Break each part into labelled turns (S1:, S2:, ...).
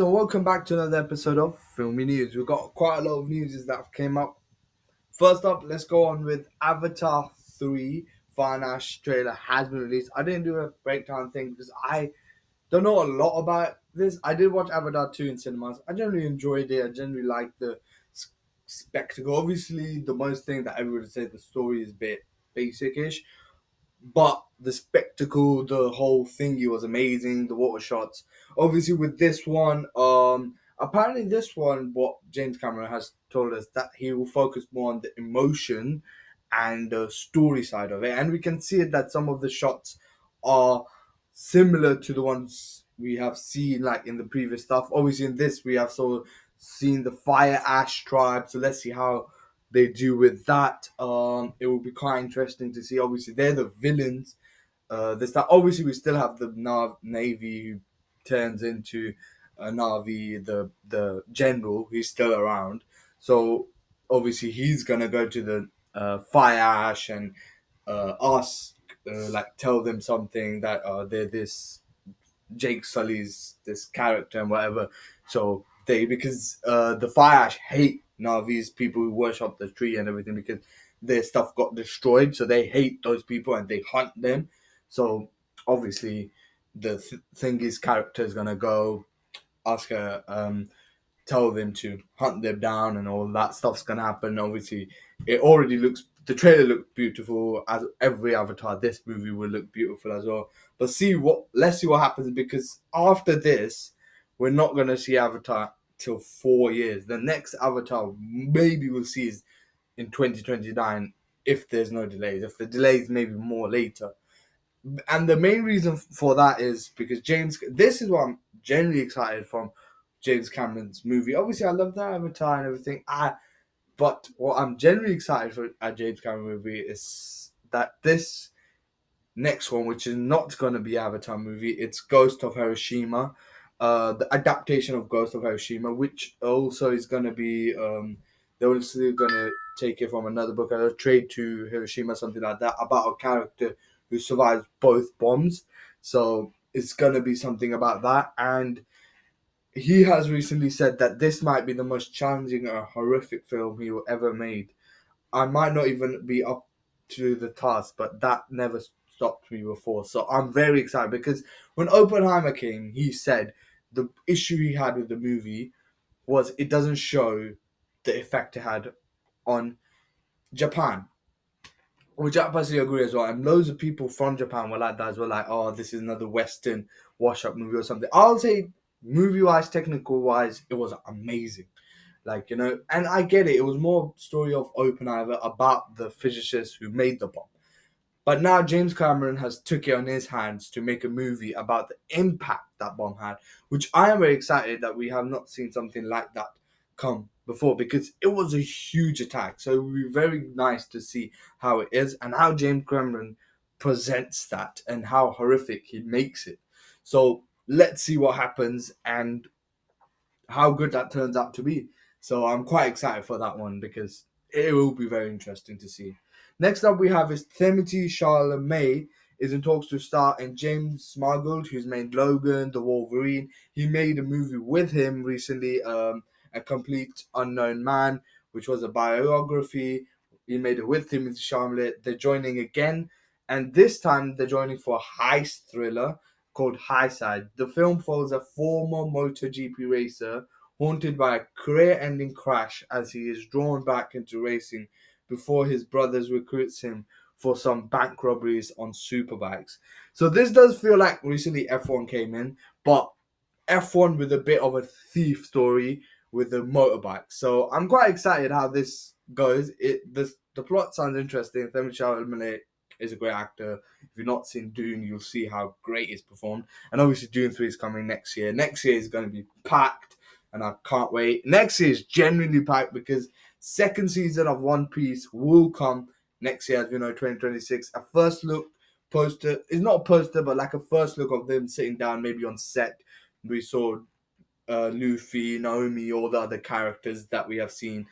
S1: So welcome back to another episode of Filmy News. We've got quite a lot of news that have came up. First up, let's go on with Avatar 3 Fanash trailer has been released. I didn't do a breakdown thing because I don't know a lot about this. I did watch Avatar 2 in cinemas. I generally enjoyed it. I generally liked the spectacle. Obviously, the most thing that everybody said the story is a bit basic-ish, but the spectacle, the whole thingy was amazing. The water shots. Obviously, with this one, apparently this one, what James Cameron has told us that he will focus more on the emotion and the story side of it, and we can see it that some of the shots are similar to the ones we have seen like in the previous stuff. Obviously, in this we have seen the fire ash tribe, so let's see how they do with that. It will be quite interesting to see. Obviously, they're the villains. This time, obviously, we still have the Navy who turns into a Navi, the general. He's still around, so obviously he's gonna go to the fire ash and ask, like, tell them something that they're this Jake Sully's this character and whatever. So they because the Fire Ash hate Navi's people who worship the tree and everything because their stuff got destroyed. So they hate those people and they hunt them. So obviously the thing is character is gonna go ask her tell them to hunt them down and all that stuff's gonna happen. Obviously, it already looks the trailer looked beautiful as every Avatar. This movie will look beautiful as well. But let's see what happens because after this, we're not gonna see Avatar till 4 years. The next Avatar maybe we'll see is in 2029 if there's no delays. If the delays maybe more later. And the main reason for that is because this is what I'm genuinely excited from James Cameron's movie. Obviously, I love the Avatar and everything. But what I'm genuinely excited for a James Cameron movie is that this next one, which is not going to be Avatar movie, it's Ghost of Hiroshima, the adaptation of Ghost of Hiroshima, which also is going to be they're also going to take it from another book, a Trade to Hiroshima, something like that, about a character who survives both bombs. So it's going to be something about that, and he has recently said that this might be the most challenging or horrific film he will ever made. I might not even be up to the task, but that never stopped me before. So I'm very excited because when Oppenheimer came, he said the issue he had with the movie was it doesn't show the effect it had on Japan, which I personally agree as well. And loads of people from Japan were like that as well, like, oh, this is another Western wash up movie or something. I'll say, movie wise, technical wise, it was amazing. Like, and I get it. It was more story of Oppenheimer about the physicist who made the bomb. But now James Cameron has took it on his hands to make a movie about the impact that bomb had, which I am very excited that we have not seen something like that come before because it was a huge attack. So it would be very nice to see how it is and how James Cameron presents that and how horrific he makes it. So let's see what happens and how good that turns out to be. So I'm quite excited for that one because it will be very interesting to see. Next up, we have is Timothy Chalamet is in talks to star in James Mangold, who's made Logan, the Wolverine. He made a movie with him recently, A Complete Unknown Man, which was a biography. He made it with Timothy Chalamet. They're joining again, and this time they're joining for a heist thriller called High Side. The film follows a former MotoGP racer haunted by a career-ending crash as he is drawn back into racing before his brothers recruits him for some bank robberies on superbikes. So this does feel like recently F1 came in, but F1 with a bit of a thief story with the motorbike. So I'm quite excited how this goes. The plot sounds interesting. Timothée Chalamet is a great actor. If you've not seen Dune, you'll see how great he's performed. And obviously Dune 3 is coming next year. Next year is going to be packed and I can't wait. Next year is genuinely packed because second season of One Piece will come next year, as we know, 2026. A first look poster, it's not a poster, but like a first look of them sitting down maybe on set. We saw Luffy, Naomi, all the other characters that we have seen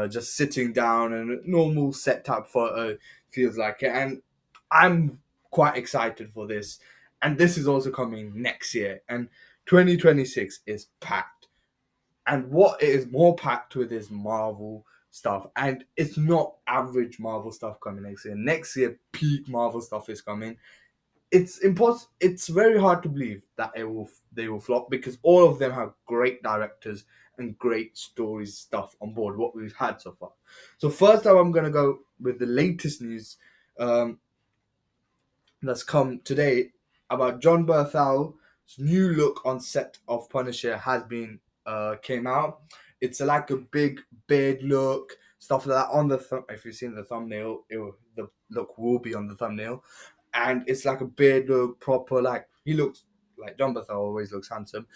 S1: just sitting down and a normal set type photo feels like it. And I'm quite excited for this. And this is also coming next year. And 2026 is packed. And what it is more packed with is Marvel stuff. And it's not average Marvel stuff coming next year. Next year, peak Marvel stuff is coming. It's impossible. It's very hard to believe that they will flop because all of them have great directors and great stories stuff on board. What we've had so far. So first up, I'm gonna go with the latest news um, that's come today about John Berthal's new look on set of Punisher has been came out. It's like a big beard look, stuff like that. On the if you've seen the thumbnail, the look will be on the thumbnail, and it's like a beard look, proper like he looks like John Bethel always looks handsome,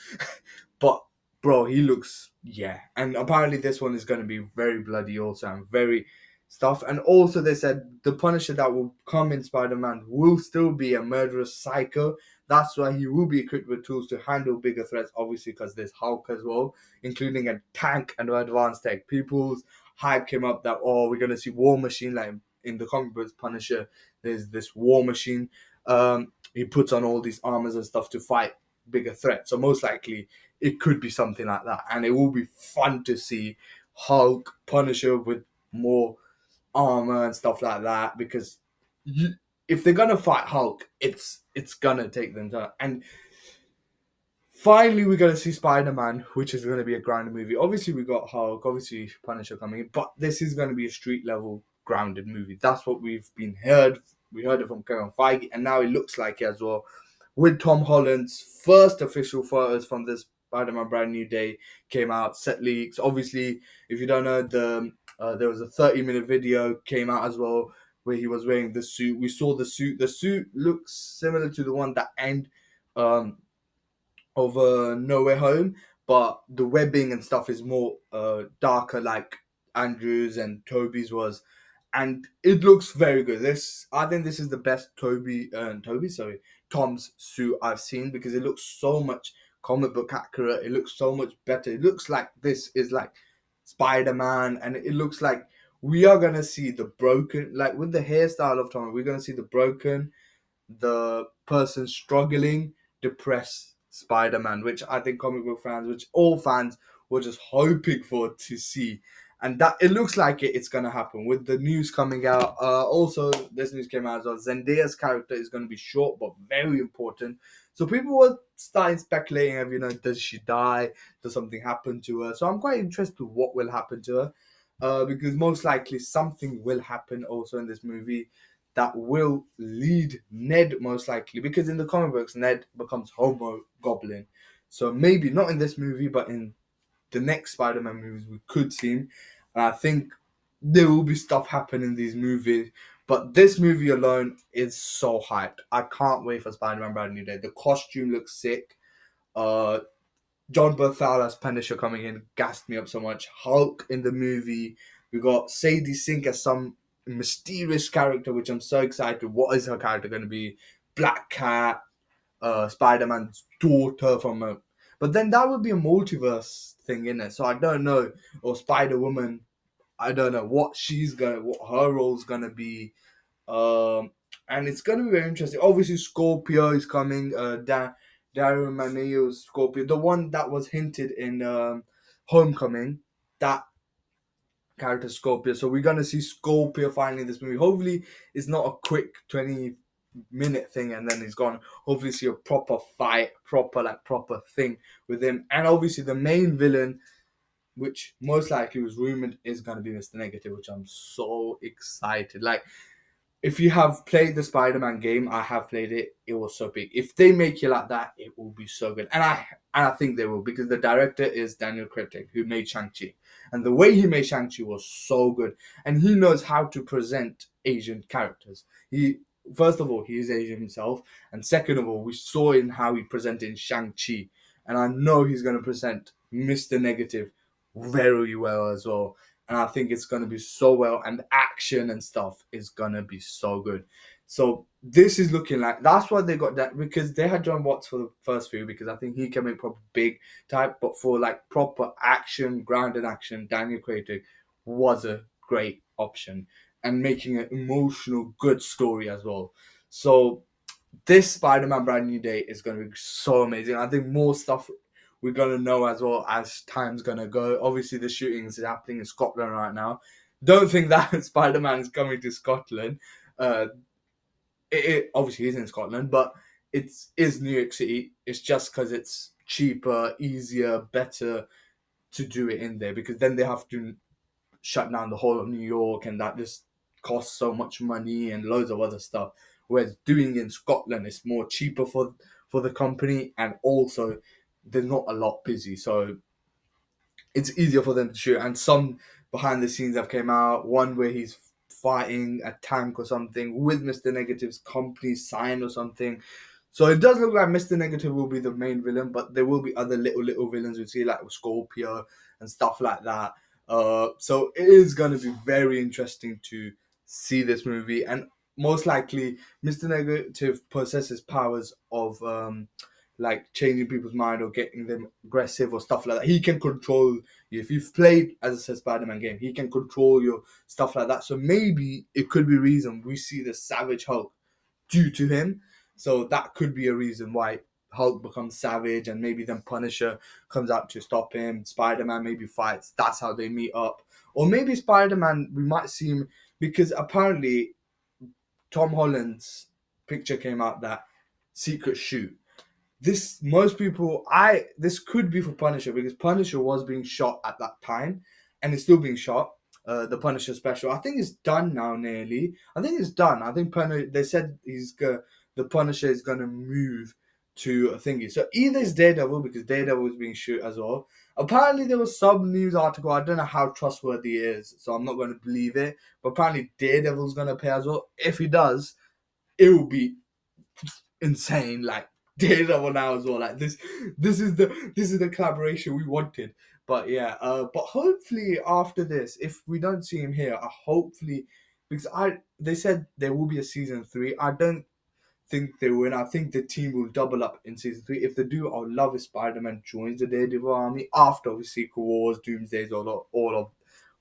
S1: but bro, he looks yeah. And apparently this one is going to be very bloody also and very stuff. And also they said the Punisher that will come in Spider-Man will still be a murderous psycho. That's why he will be equipped with tools to handle bigger threats, obviously because there's Hulk as well, including a tank and advanced tech. People's hype came up that we're gonna see War Machine like in the comic books Punisher. There's this War Machine. He puts on all these armors and stuff to fight bigger threats. So most likely it could be something like that, and it will be fun to see Hulk Punisher with more armor and stuff like that because you, if they're gonna fight Hulk, it's gonna take them time. And finally, we're gonna see Spider-Man, which is gonna be a grounded movie. Obviously, we got Hulk, obviously Punisher coming in, but this is gonna be a street level grounded movie. That's what we've been heard. We heard it from Kevin Feige, and now it looks like it as well. With Tom Holland's first official photos from this Spider-Man Brand New Day came out, set leaks. Obviously, if you don't know, there was a 30-minute video came out as well where he was wearing the suit. We saw the suit. The suit looks similar to the one that end um, of No Way Home, but the webbing and stuff is more darker, like Andrews and Toby's was, and it looks very good. I think this is the best Tom's suit I've seen because it looks so much comic book accurate. It looks so much better. It looks like this is like Spider-Man, and it looks like we are gonna see the broken, like with the hairstyle of Tom, we're gonna see the person struggling, depressed Spider-Man, which I think comic book fans, which all fans were just hoping for to see. And that it looks like it's gonna happen with the news coming out. Also, this news came out as well. Zendaya's character is gonna be short but very important. So people were starting speculating of, does she die? Does something happen to her? So I'm quite interested what will happen to her. Because most likely something will happen also in this movie that will lead Ned most likely, because in the comic books Ned becomes Homo Goblin. So maybe not in this movie, but in the next Spider-Man movies we could see him. And I think there will be stuff happen in these movies. But this movie alone is so hyped. I can't wait for Spider-Man Brand New Day. The costume looks sick. Uh, John Berthal as Punisher coming in gassed me up so much. Hulk in the movie. We got Sadie Sink as some mysterious character, which I'm so excited. What is her character going to be? Black Cat, Spider-Man's daughter from a... But then that would be a multiverse thing, in it. So I don't know. Or Spider-Woman. I don't know what her role's going to be. And it's going to be very interesting. Obviously, Scorpio is coming. Darren Manilo's Scorpio, the one that was hinted in Homecoming, that character Scorpio. So we're gonna see Scorpio finally in this movie. Hopefully, it's not a quick 20-minute thing and then he's gone. Hopefully, see a proper fight, proper thing with him. And obviously, the main villain, which most likely was rumored, is gonna be Mr. Negative, which I'm so excited. Like, if you have played the Spider-Man game, I have played it. It was so big. If they make it like that, it will be so good. And I think they will, because the director is Daniel Craig, who made Shang-Chi. And the way he made Shang-Chi was so good. And he knows how to present Asian characters. First of all, he is Asian himself. And second of all, we saw in how he presented Shang-Chi. And I know he's going to present Mr. Negative very well as well. And I think it's going to be so well, and the action and stuff is going to be so good. So this is looking like, that's why they got that, because they had John Watts for the first few, because I think he can make proper big type, but for like proper action, grounded action, Daniel Craig was a great option, and making an emotional, good story as well. So this Spider-Man Brand New Day is going to be so amazing. I think more stuff we're going to know as well as time's going to go. Obviously, the shootings is happening in Scotland right now. Don't think that Spider-Man is coming to Scotland. Uh, it obviously is in Scotland, but it is New York City. It's just because it's cheaper, easier, better to do it in there, because then they have to shut down the whole of New York, and that just costs so much money and loads of other stuff. Whereas doing in Scotland is more cheaper for the company, and also they're not a lot busy, so it's easier for them to shoot. And some behind the scenes have came out. One where he's fighting a tank or something with Mr. Negative's company sign or something. So it does look like Mr. Negative will be the main villain, but there will be other little villains we see, like Scorpio and stuff like that. So it is going to be very interesting to see this movie, and most likely Mr. Negative possesses powers of like changing people's mind or getting them aggressive or stuff like that. He can control you. If you've played, as I said, Spider-Man game, he can control your stuff like that. So maybe it could be reason we see the Savage Hulk due to him. So that could be a reason why Hulk becomes savage, and maybe then Punisher comes out to stop him. Spider-Man maybe fights. That's how they meet up. Or maybe Spider-Man, we might see him, because apparently Tom Holland's picture came out that secret shoot. This could be for Punisher, because Punisher was being shot at that time, and it's still being shot. The Punisher special, I think it's done now. Nearly, I think it's done. I think they said the Punisher is gonna move to a thingy. So either it's Daredevil, because Daredevil is being shot as well. Apparently there was some news article. I don't know how trustworthy it is, so I'm not going to believe it. But apparently Daredevil's gonna appear as well. If he does, it will be insane. Like Daredevil now as well. Like this is the collaboration we wanted. But yeah, but hopefully after this, if we don't see him here, hopefully, because they said there will be a season 3. I don't think they will. And I think the team will double up in season 3. If they do, I'll love if Spider-Man joins the Daredevil army after the Secret Wars, Doomsdays, all of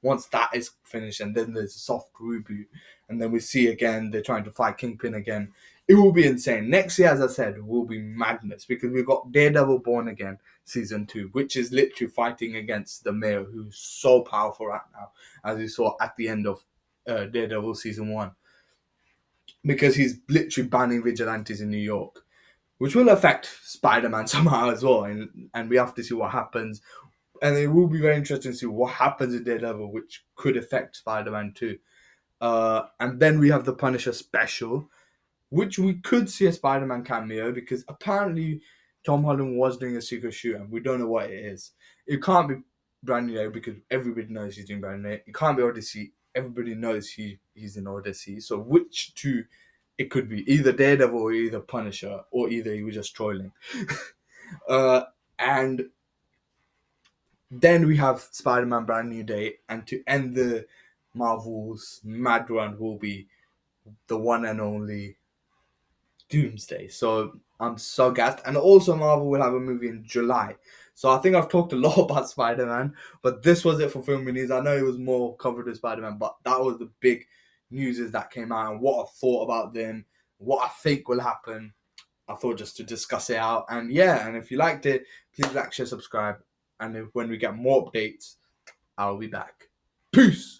S1: once that is finished, and then there's a soft reboot, and then we see again they're trying to fight Kingpin again. It will be insane. Next year, as I said, will be madness, because we've got Daredevil Born Again season 2, which is literally fighting against the Mayor, who's so powerful right now, as we saw at the end of Daredevil season 1, because he's literally banning vigilantes in New York, which will affect Spider-Man somehow as well, and we have to see what happens. And it will be very interesting to see what happens in Daredevil, which could affect Spider-Man too. And then we have the Punisher special, which we could see a Spider-Man cameo, because apparently Tom Holland was doing a secret shoot, and we don't know what it is. It can't be Brand New Day, because everybody knows he's doing Brand New Day. It can't be Odyssey. Everybody knows he's in Odyssey. So which two it could be? Either Daredevil or either Punisher, or either he was just trolling. And then we have Spider-Man Brand New Day, and to end the Marvel's mad run will be the one and only Doomsday. So I'm so gassed. And also Marvel will have a movie in July. So I think I've talked a lot about Spider-Man, but this was it for Filmy News. I know it was more covered with Spider-Man, but that was the big news that came out, and what I thought about them, what I think will happen. I thought just to discuss it out. And yeah, and if you liked it, please like, share, subscribe. And when we get more updates, I'll be back. Peace!